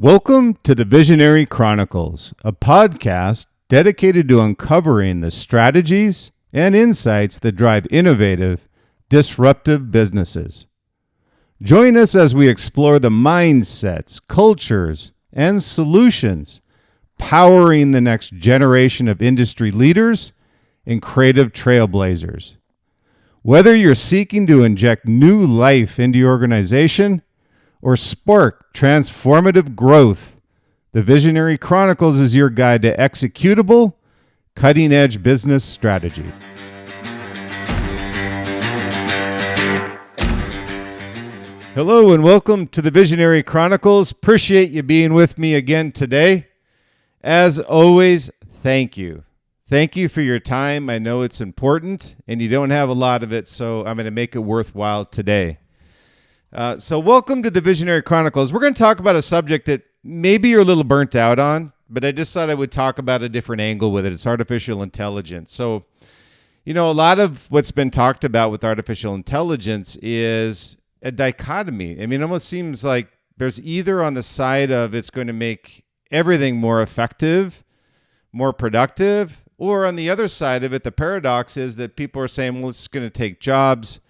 Welcome to the Visionary Chronicles, a podcast dedicated to uncovering the strategies and insights that drive innovative, disruptive businesses. Join us as we explore the mindsets, cultures, and solutions powering the next generation of industry leaders and creative trailblazers. Whether you're seeking to inject new life into your organization or spark transformative growth, the Visionary Chronicles is your guide to executable, cutting-edge business strategy. Hello and welcome to the Visionary Chronicles. Appreciate you being with me again today. As always, thank you. Thank you for your time. I know it's important and you don't have a lot of it, so I'm going to make it worthwhile today. So welcome to the Visionary Chronicles. We're going to talk about a subject that maybe you're a little burnt out on, but I just thought I would talk about a different angle with it. It's artificial intelligence. So, a lot of what's been talked about with artificial intelligence is a dichotomy. It almost seems like there's either on the side of it's going to make everything more effective, more productive, or on the other side of it, the paradox is that people are saying, well, it's going to take jobs.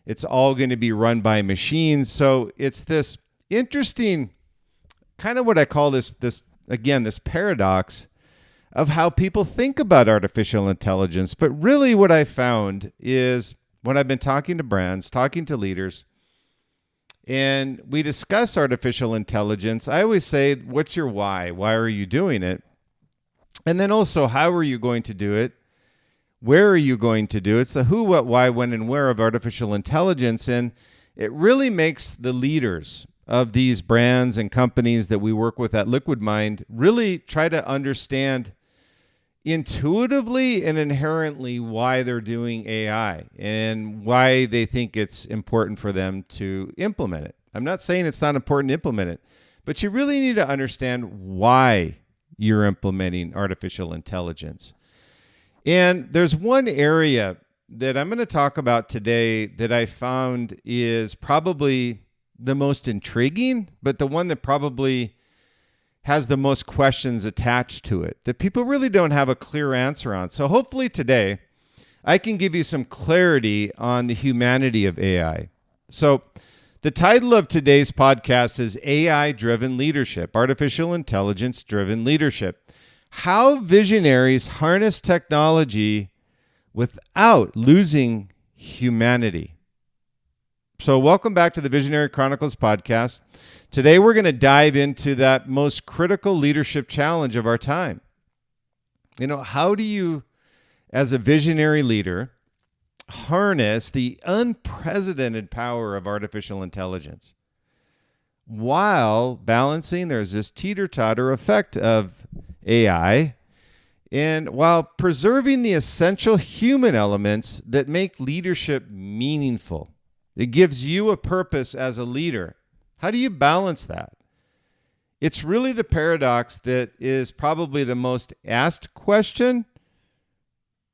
It's all going to be run by machines. So it's this interesting kind of what I call this paradox of how people think about artificial intelligence. But really what I found is when I've been talking to brands, talking to leaders, and we discuss artificial intelligence, I always say, what's your why? Why are you doing it? And then also, how are you going to do it? Where are you going to do it? It's the who, what, why, when, and where of artificial intelligence. And it really makes the leaders of these brands and companies that we work with at Liquid Mind really try to understand intuitively and inherently why they're doing AI and why they think it's important for them to implement it. I'm not saying it's not important to implement it, but you really need to understand why you're implementing artificial intelligence. And there's one area that I'm going to talk about today that I found is probably the most intriguing, but the one that probably has the most questions attached to it that people really don't have a clear answer on. So hopefully today I can give you some clarity on the humanity of AI. So the title of today's podcast is AI-driven leadership, artificial intelligence-driven leadership. How visionaries harness technology without losing humanity. So welcome back to the Visionary Chronicles podcast. Today we're going to dive into that most critical leadership challenge of our time. How do you, as a visionary leader, harness the unprecedented power of artificial intelligence while balancing, there's this teeter-totter effect of AI, and while preserving the essential human elements that make leadership meaningful? It gives you a purpose as a leader. How do you balance that? It's really the paradox that is probably the most asked question,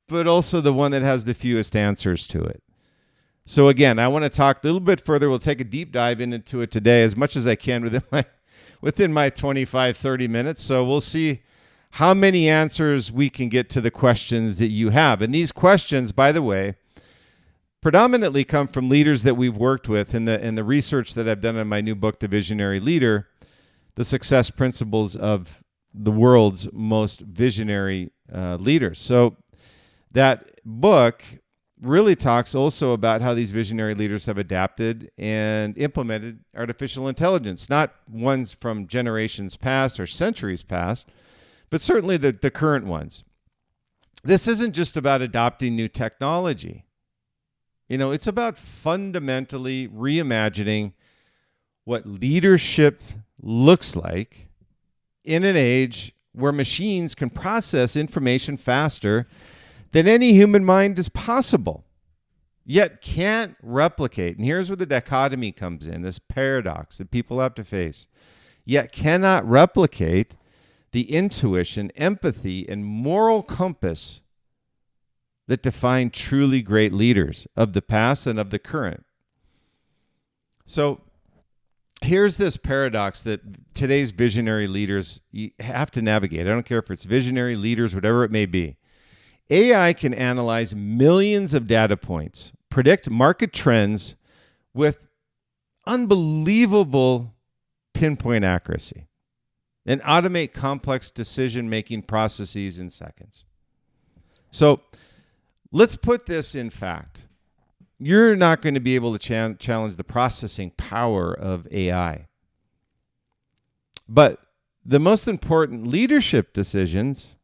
but also the one that has the fewest answers to it. So again, I want to talk a little bit further. We'll take a deep dive into it today as much as I can within my 25, 30 minutes. So we'll see how many answers we can get to the questions that you have. And these questions, by the way, predominantly come from leaders that we've worked with in the research that I've done in my new book, The Visionary Leader, The Success Principles of the World's Most Visionary Leaders. So that book really talks also about how these visionary leaders have adapted and implemented artificial intelligence, not ones from generations past or centuries past, but certainly the current ones. This isn't just about adopting new technology. It's about fundamentally reimagining what leadership looks like in an age where machines can process information faster than any human mind is possible, yet can't replicate. And here's where the dichotomy comes in, this paradox that people have to face, yet cannot replicate the intuition, empathy, and moral compass that define truly great leaders of the past and of the current. So here's this paradox that today's visionary leaders have to navigate. I don't care if it's visionary leaders, whatever it may be. AI can analyze millions of data points, predict market trends with unbelievable pinpoint accuracy, and automate complex decision-making processes in seconds. So let's put this in fact. You're not going to be able to challenge the processing power of AI. But the most important leadership decisions,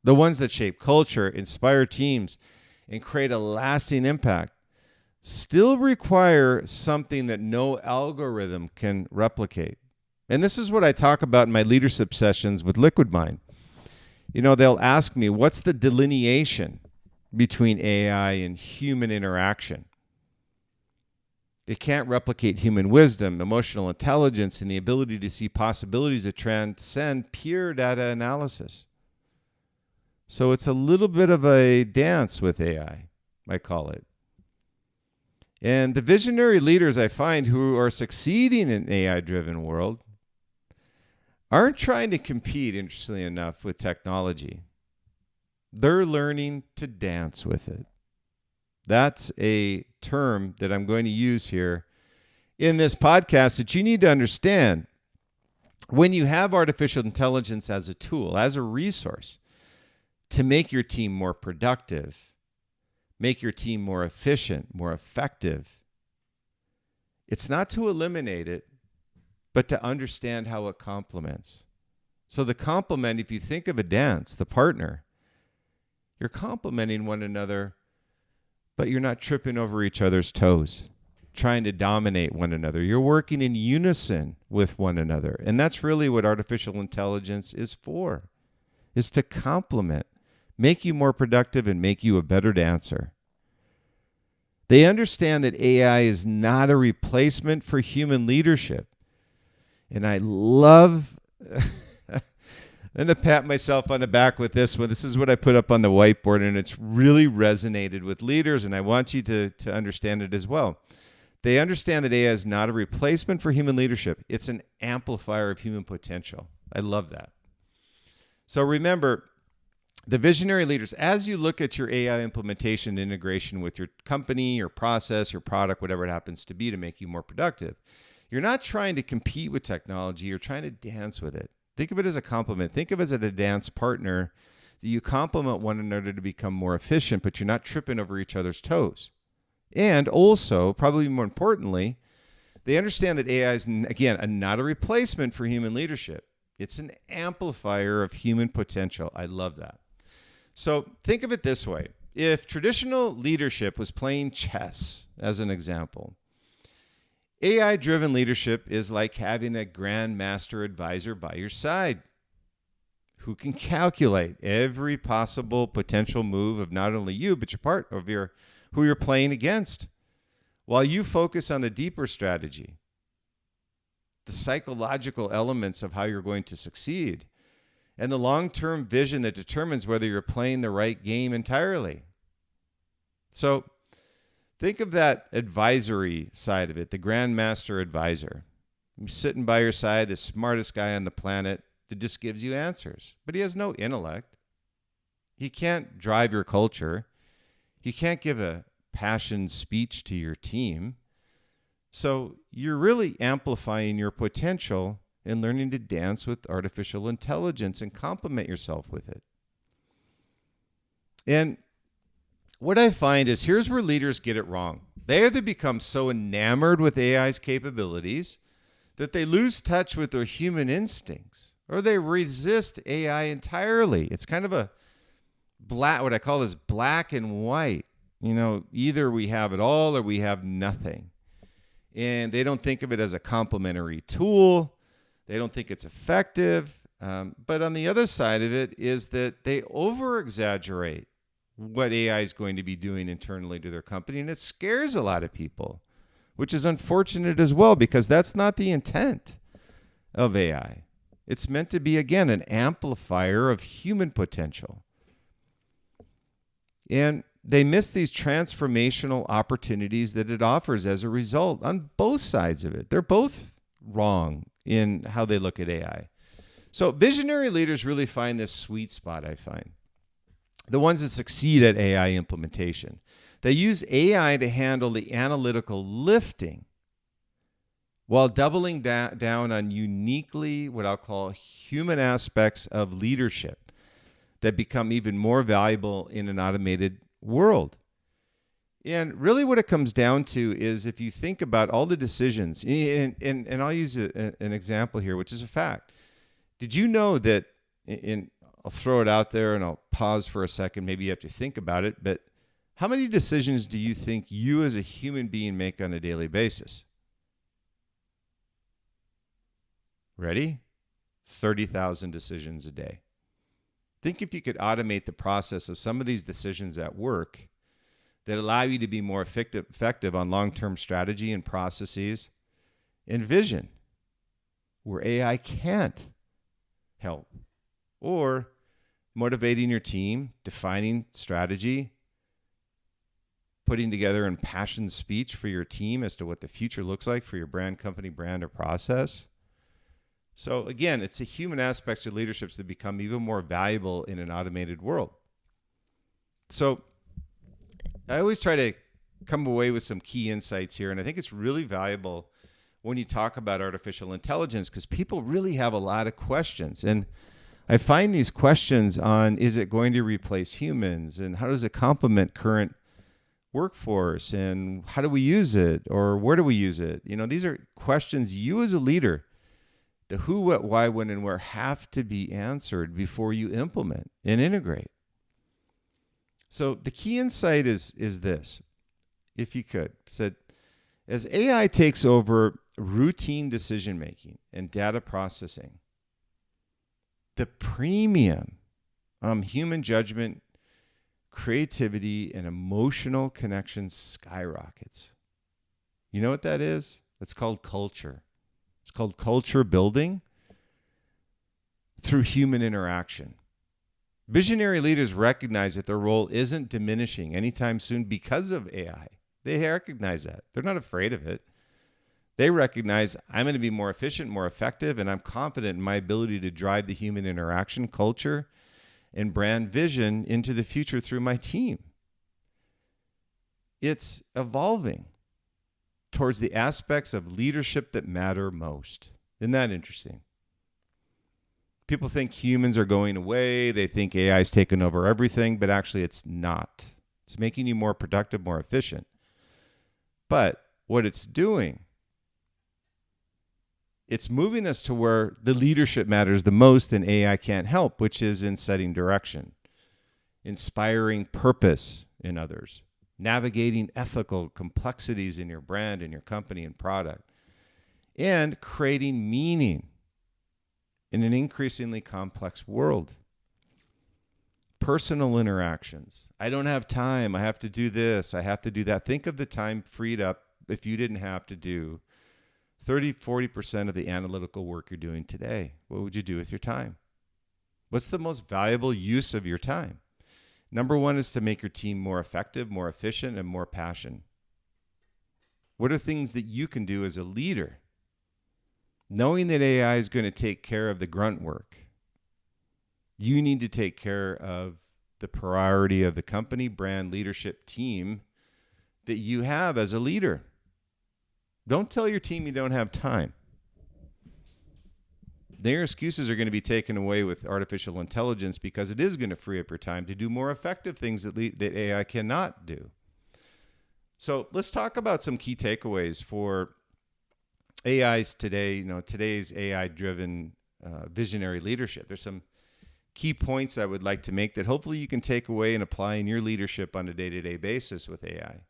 the ones that shape culture, inspire teams, and create a lasting impact, still require something that no algorithm can replicate. And this is what I talk about in my leadership sessions with Liquid Mind. You know, they'll ask me, what's the delineation between AI and human interaction? It can't replicate human wisdom, emotional intelligence, and the ability to see possibilities that transcend pure data analysis. So it's a little bit of a dance with AI, I call it. And the visionary leaders I find who are succeeding in an AI-driven world aren't trying to compete, interestingly enough, with technology. They're learning to dance with it. That's a term that I'm going to use here in this podcast that you need to understand. When you have artificial intelligence as a tool, as a resource to make your team more productive, make your team more efficient, more effective, it's not to eliminate it, but to understand how it complements. So the complement, if you think of a dance, the partner, you're complementing one another, but you're not tripping over each other's toes, trying to dominate one another. You're working in unison with one another. And that's really what artificial intelligence is for, is to complement, make you more productive, and make you a better dancer. They understand that AI is not a replacement for human leadership. And I love, I'm going to pat myself on the back with this one. This is what I put up on the whiteboard, and it's really resonated with leaders, and I want you to understand it as well. They understand that AI is not a replacement for human leadership. It's an amplifier of human potential. I love that. So remember, the visionary leaders, as you look at your AI implementation integration with your company, your process, your product, whatever it happens to be to make you more productive, you're not trying to compete with technology. You're trying to dance with it. Think of it as a complement. Think of it as a dance partner that you complement one another to become more efficient, but you're not tripping over each other's toes. And also, probably more importantly, they understand that AI is, again, not a replacement for human leadership. It's an amplifier of human potential. I love that. So think of it this way. If traditional leadership was playing chess, as an example, AI-driven leadership is like having a grandmaster advisor by your side who can calculate every possible potential move of not only you, but who you're playing against, while you focus on the deeper strategy, the psychological elements of how you're going to succeed, and the long-term vision that determines whether you're playing the right game entirely. So think of that advisory side of it, the grandmaster advisor. You're sitting by your side, the smartest guy on the planet that just gives you answers. But he has no intellect. He can't drive your culture. He can't give a passionate speech to your team. So you're really amplifying your potential and learning to dance with artificial intelligence and complement yourself with it. And what I find is here's where leaders get it wrong. They either become so enamored with AI's capabilities that they lose touch with their human instincts, or they resist AI entirely. It's kind of a what I call this black and white. You know, either we have it all or we have nothing. And they don't think of it as a complementary tool. They don't think it's effective. But on the other side of it is that they over-exaggerate what AI is going to be doing internally to their company. And it scares a lot of people, which is unfortunate as well, because that's not the intent of AI. It's meant to be, again, an amplifier of human potential. And they miss these transformational opportunities that it offers as a result on both sides of it. They're both wrong in how they look at AI. So visionary leaders really find this sweet spot, I find. The ones that succeed at AI implementation. They use AI to handle the analytical lifting while doubling down on uniquely what I'll call human aspects of leadership that become even more valuable in an automated world. And really what it comes down to is if you think about all the decisions, and I'll use an example here, which is a fact. Did you know that, and I'll throw it out there and I'll pause for a second, maybe you have to think about it, but how many decisions do you think you as a human being make on a daily basis? Ready? 30,000 decisions a day. Think if you could automate the process of some of these decisions at work that allow you to be more effective on long-term strategy and processes and vision, where AI can't help. Or motivating your team, defining strategy, putting together an impassioned speech for your team as to what the future looks like for your brand, company, brand, or process. So again, it's the human aspects of leaderships that become even more valuable in an automated world. So I always try to come away with some key insights here, and I think it's really valuable when you talk about artificial intelligence because people really have a lot of questions. And I find these questions on, is it going to replace humans, and how does it complement current workforce, and how do we use it, or where do we use it? You know, these are questions you as a leader, the who, what, why, when, and where have to be answered before you implement and integrate. So the key insight is this, if you could, said, as AI takes over routine decision-making and data processing, the premium on human judgment, creativity, and emotional connection skyrockets. You know what that is? That's called culture. It's called culture building through human interaction. Visionary leaders recognize that their role isn't diminishing anytime soon because of AI. They recognize that. They're not afraid of it. They recognize I'm going to be more efficient, more effective, and I'm confident in my ability to drive the human interaction, culture, and brand vision into the future through my team. It's evolving towards the aspects of leadership that matter most. Isn't that interesting? People think humans are going away. They think AI is taking over everything, but actually it's not. It's making you more productive, more efficient. But what it's doing, it's moving us to where the leadership matters the most and AI can't help, which is in setting direction, inspiring purpose in others, navigating ethical complexities in your brand and your company and product, and creating meaning in an increasingly complex world. Personal interactions. I don't have time. I have to do this. I have to do that. Think of the time freed up if you didn't have to do 30, 40% of the analytical work you're doing today. What would you do with your time? What's the most valuable use of your time? Number one is to make your team more effective, more efficient, and more passionate. What are things that you can do as a leader? Knowing that AI is going to take care of the grunt work, you need to take care of the priority of the company, brand, leadership team that you have as a leader. Don't tell your team you don't have time. Their excuses are going to be taken away with artificial intelligence because it is going to free up your time to do more effective things that AI cannot do. So let's talk about some key takeaways for AIs today, today's AI-driven visionary leadership. There's some key points I would like to make that hopefully you can take away and apply in your leadership on a day-to-day basis with AI.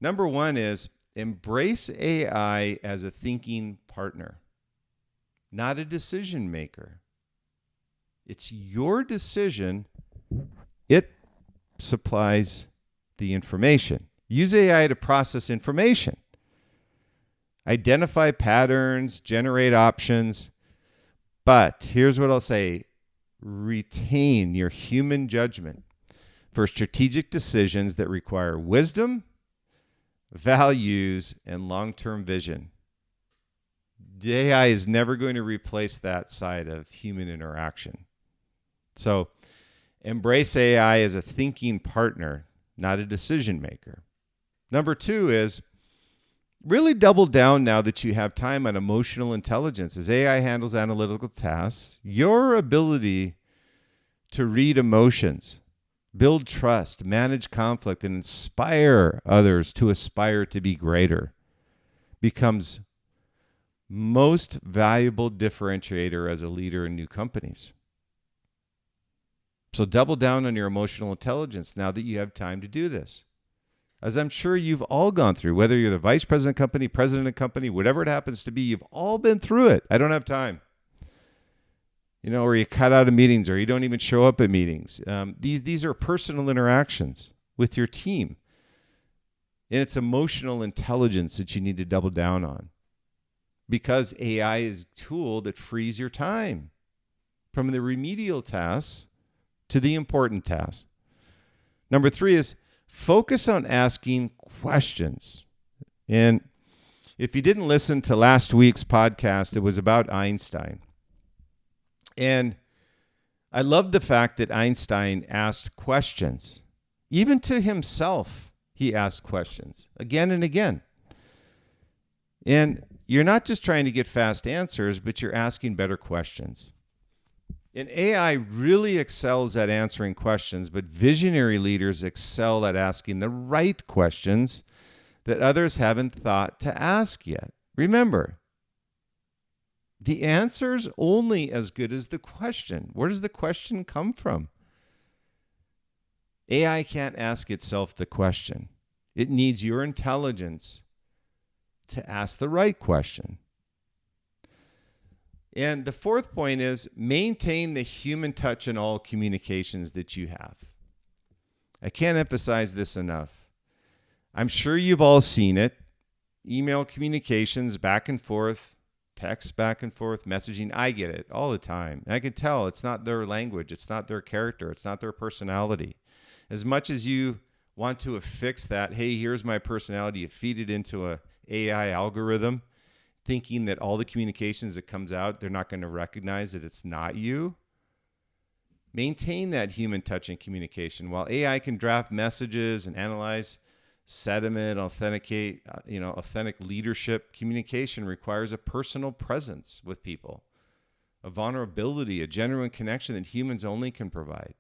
Number one is embrace AI as a thinking partner, not a decision maker. It's your decision. It supplies the information. Use AI to process information. Identify patterns, generate options. But here's what I'll say. Retain your human judgment for strategic decisions that require wisdom, values, and long-term vision. The AI is never going to replace that side of human interaction. So embrace AI as a thinking partner, not a decision maker. Number 2 is really double down now that you have time on emotional intelligence. As AI handles analytical tasks, your ability to read emotions, build trust, manage conflict, and inspire others to aspire to be greater becomes most valuable differentiator as a leader in new companies. So double down on your emotional intelligence now that you have time to do this. As I'm sure you've all gone through, whether you're the vice president of company, president of company, whatever it happens to be, you've all been through it. I don't have time. Or you cut out of meetings, or you don't even show up at meetings. These are personal interactions with your team. And it's emotional intelligence that you need to double down on, because AI is a tool that frees your time from the remedial tasks to the important tasks. Number 3 is focus on asking questions. And if you didn't listen to last week's podcast, it was about Einstein. And I love the fact that Einstein asked questions. Even to himself, he asked questions again and again. And you're not just trying to get fast answers, but you're asking better questions. And AI really excels at answering questions, but visionary leaders excel at asking the right questions that others haven't thought to ask yet. Remember, the answer's only as good as the question. Where does the question come from? AI can't ask itself the question. It needs your intelligence to ask the right question. And the 4th point is maintain the human touch in all communications that you have. I can't emphasize this enough. I'm sure you've all seen it. Email communications back and forth, text back and forth, messaging. I get it all the time. And I can tell it's not their language. It's not their character. It's not their personality. As much as you want to affix that, hey, here's my personality, you feed it into a AI algorithm, thinking that all the communications that comes out, they're not going to recognize that it's not you. Maintain that human touch in communication. While AI can draft messages and analyze sentiment, authenticate, authentic leadership, communication requires a personal presence with people, a vulnerability, a genuine connection that humans only can provide.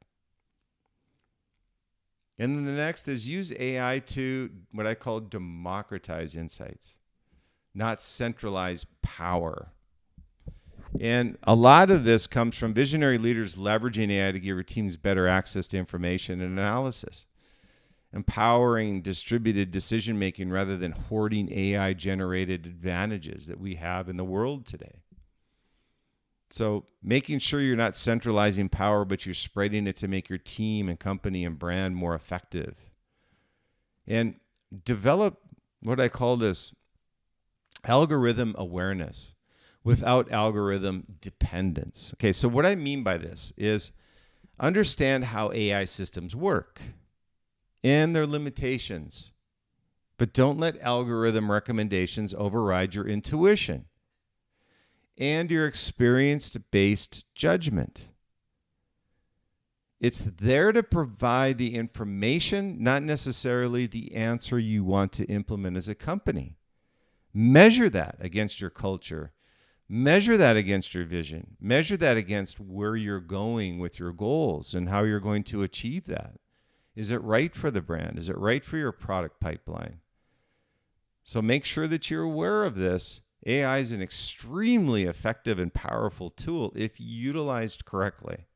And then the next is use AI to what I call democratize insights, not centralize power. And a lot of this comes from visionary leaders leveraging AI to give your teams better access to information and analysis, empowering distributed decision-making rather than hoarding AI-generated advantages that we have in the world today. So making sure you're not centralizing power, but you're spreading it to make your team and company and brand more effective. And develop what I call this algorithm awareness without algorithm dependence. Okay, so what I mean by this is understand how AI systems work and their limitations, but don't let algorithm recommendations override your intuition and your experience-based judgment. It's there to provide the information, not necessarily the answer you want to implement as a company. Measure that against your culture. Measure that against your vision. Measure that against where you're going with your goals and how you're going to achieve that. Is it right for the brand? Is it right for your product pipeline? So make sure that you're aware of this. AI is an extremely effective and powerful tool if utilized correctly.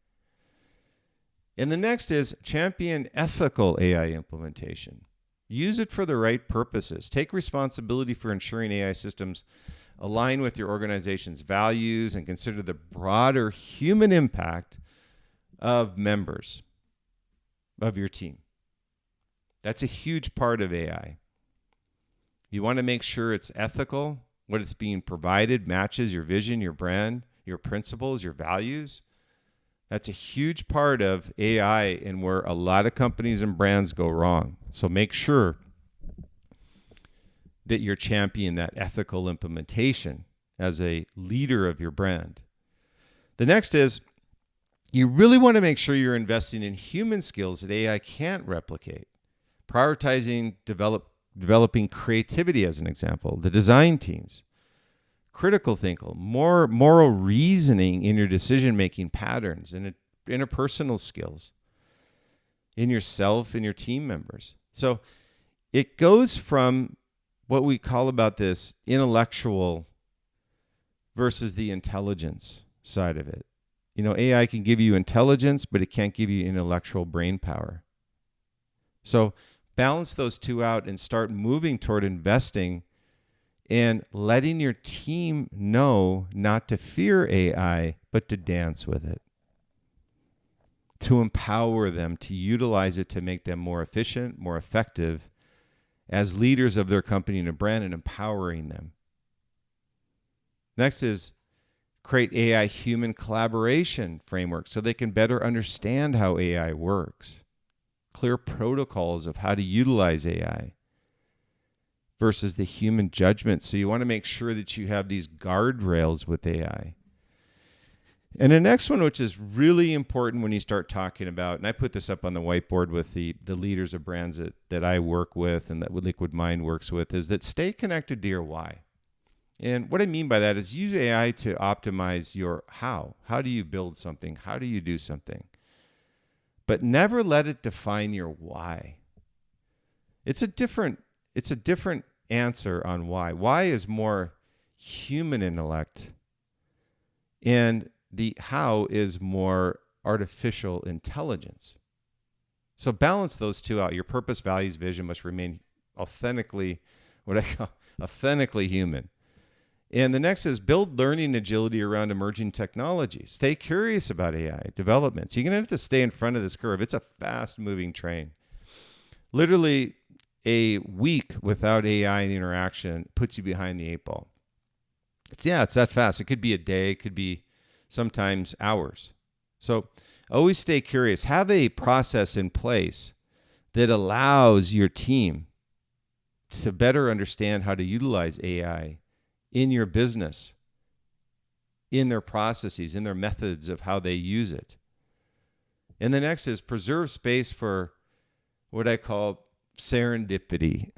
And the next is champion ethical AI implementation. Use it for the right purposes. Take responsibility for ensuring AI systems align with your organization's values and consider the broader human impact of members of your team. That's a huge part of AI. You want to make sure it's ethical. What it's being provided matches your vision, your brand, your principles, your values. That's a huge part of AI and where a lot of companies and brands go wrong. So make sure that you're championing that ethical implementation as a leader of your brand. The next is you really want to make sure you're investing in human skills that AI can't replicate. Prioritizing developing creativity as an example, the design teams, critical thinking, more moral reasoning in your decision-making patterns, and interpersonal skills in yourself and your team members. So it goes from what we call about this intellectual versus the intelligence side of it. AI can give you intelligence, but it can't give you intellectual brain power. So balance those two out and start moving toward investing and letting your team know not to fear AI, but to dance with it, to empower them, to utilize it to make them more efficient, more effective as leaders of their company and a brand, and empowering them. Next is create AI human collaboration framework so they can better understand how AI works. Clear protocols of how to utilize AI versus the human judgment. So you want to make sure that you have these guardrails with AI. And the next one, which is really important when you start talking about, and I put this up on the whiteboard with the leaders of brands that I work with and that Liquid Mind works with, is that stay connected to your why. And what I mean by that is use AI to optimize your how. How do you build something? How do you do something? But never let it define your why. It's a different answer on why. Why is more human intellect, and the how is more artificial intelligence. So balance those two out. Your purpose, values, vision must remain authentically human. And the next is build learning agility around emerging technologies. Stay curious about AI developments. You're going to have to stay in front of this curve. It's a fast-moving train. Literally, a week without AI interaction puts you behind the eight ball. It's that fast. It could be a day. It could be sometimes hours. So always stay curious. Have a process in place that allows your team to better understand how to utilize AI in your business, in their processes, in their methods of how they use it. And the next is preserve space for what I call serendipity.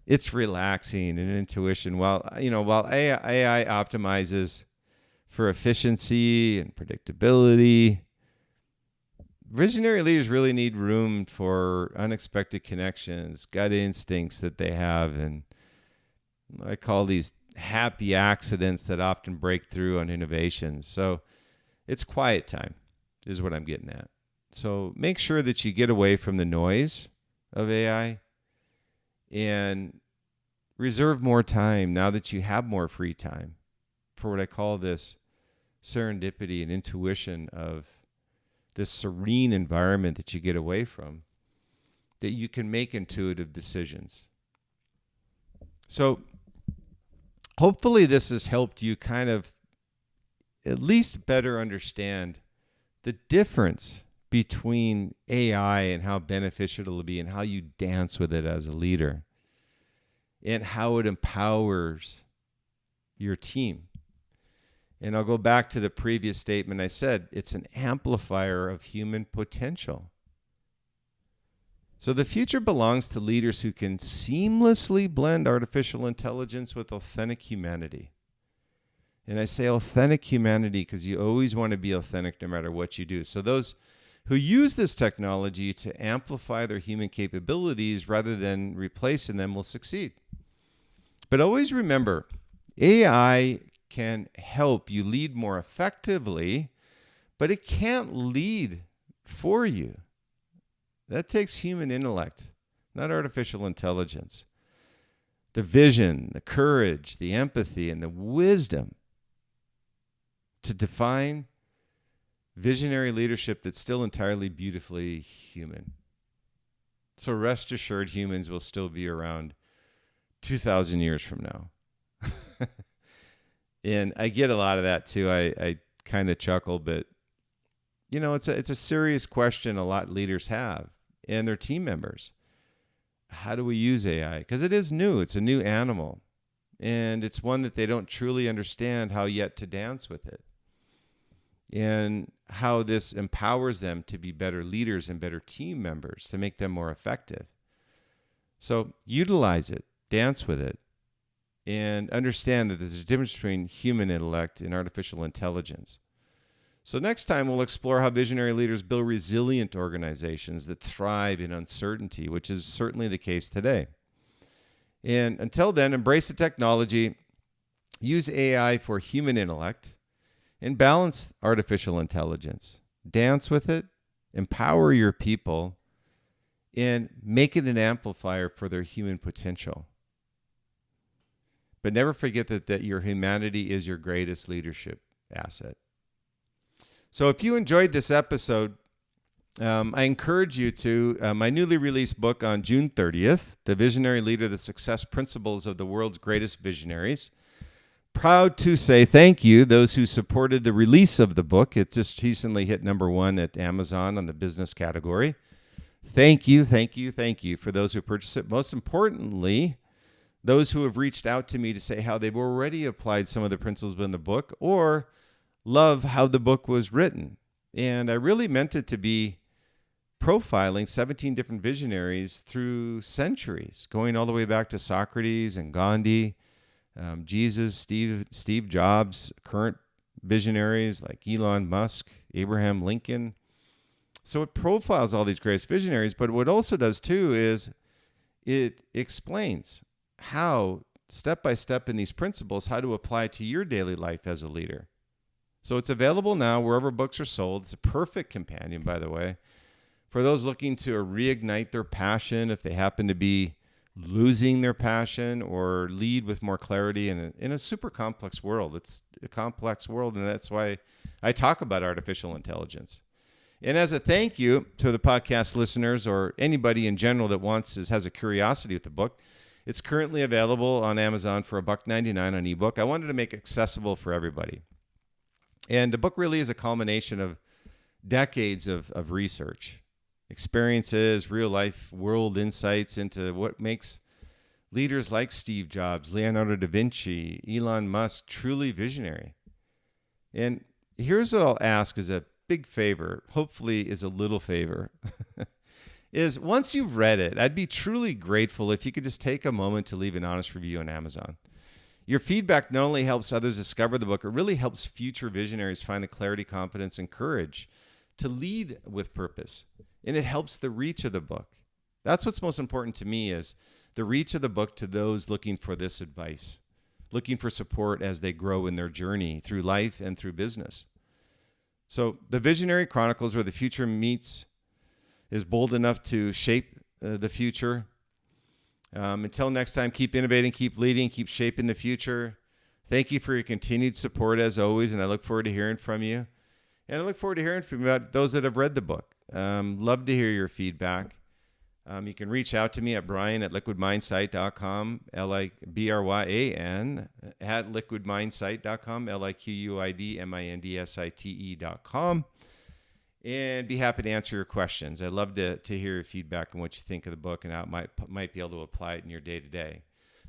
It's relaxing and intuition. While AI optimizes for efficiency and predictability, visionary leaders really need room for unexpected connections, gut instincts that they have, and I call these happy accidents that often break through on innovations. So it's quiet time is what I'm getting at. So make sure that you get away from the noise of AI and reserve more time now that you have more free time for what I call this serendipity and intuition of this serene environment that you get away from, that you can make intuitive decisions. So hopefully this has helped you kind of at least better understand the difference between AI and how beneficial it'll be and how you dance with it as a leader and how it empowers your team. And I'll go back to the previous statement I said, it's an amplifier of human potential. So the future belongs to leaders who can seamlessly blend artificial intelligence with authentic humanity. And I say authentic humanity because you always want to be authentic no matter what you do. So those who use this technology to amplify their human capabilities rather than replacing them will succeed. But always remember, AI can help you lead more effectively, but it can't lead for you. That takes human intellect, not artificial intelligence. The vision, the courage, the empathy, and the wisdom to define visionary leadership that's still entirely beautifully human. So rest assured, humans will still be around 2,000 years from now. And I get a lot of that too. I kind of chuckle, but it's a serious question a lot of leaders have and their team members. How do we use AI? Because it is new. It's a new animal. And it's one that they don't truly understand how yet to dance with it, and how this empowers them to be better leaders and better team members, to make them more effective. So utilize it, dance with it, and understand that there's a difference between human intellect and artificial intelligence. So next time we'll explore how visionary leaders build resilient organizations that thrive in uncertainty, which is certainly the case today. And until then, embrace the technology, use AI for human intellect, and balance artificial intelligence. Dance with it, empower your people, and make it an amplifier for their human potential. But never forget that your humanity is your greatest leadership asset. So if you enjoyed this episode, I encourage you to my newly released book on June 30th, The Visionary Leader, The Success Principles of the World's Greatest Visionaries. Proud to say thank you, those who supported the release of the book. It just recently hit #1 at Amazon on the business category. Thank you, thank you, thank you for those who purchased it. Most importantly, those who have reached out to me to say how they've already applied some of the principles in the book or love how the book was written. And I really meant it to be profiling 17 different visionaries through centuries, going all the way back to Socrates and Gandhi, Jesus, Steve Jobs, current visionaries like Elon Musk, Abraham Lincoln. So it profiles all these greatest visionaries, but what it also does too is it explains how, step by step in these principles, how to apply to your daily life as a leader. So it's available now wherever books are sold. It's a perfect companion, by the way, for those looking to reignite their passion if they happen to be losing their passion, or lead with more clarity in a super complex world. It's a complex world, and that's why I talk about artificial intelligence. And as a thank you to the podcast listeners or anybody in general that has a curiosity with the book, it's currently available on Amazon for $1.99 on ebook. I wanted to make it accessible for everybody. And the book really is a culmination of decades of research, experiences, real life world insights into what makes leaders like Steve Jobs, Leonardo da Vinci, Elon Musk truly visionary. And here's what I'll ask as a big favor, hopefully is a little favor, is once you've read it, I'd be truly grateful if you could just take a moment to leave an honest review on Amazon. Your feedback not only helps others discover the book, it really helps future visionaries find the clarity, confidence, and courage to lead with purpose. And it helps the reach of the book. That's what's most important to me, is the reach of the book to those looking for this advice, looking for support as they grow in their journey through life and through business. So the Visionary Chronicles, where the future meets, is bold enough to shape the future. Until next time, keep innovating, keep leading, keep shaping the future. Thank you for your continued support as always, and I look forward to hearing from you. And I look forward to hearing from you about those that have read the book. Love to hear your feedback. You can reach out to me at brian@liquidmindsight.com, LIBRYAN at liquidmindsight.com, LIQUIDMINDSITE.com. And be happy to answer your questions. I'd love to hear your feedback on what you think of the book and how it might be able to apply it in your day-to-day.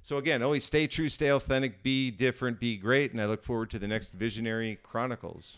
So again, always stay true, stay authentic, be different, be great, and I look forward to the next Visionary Chronicles.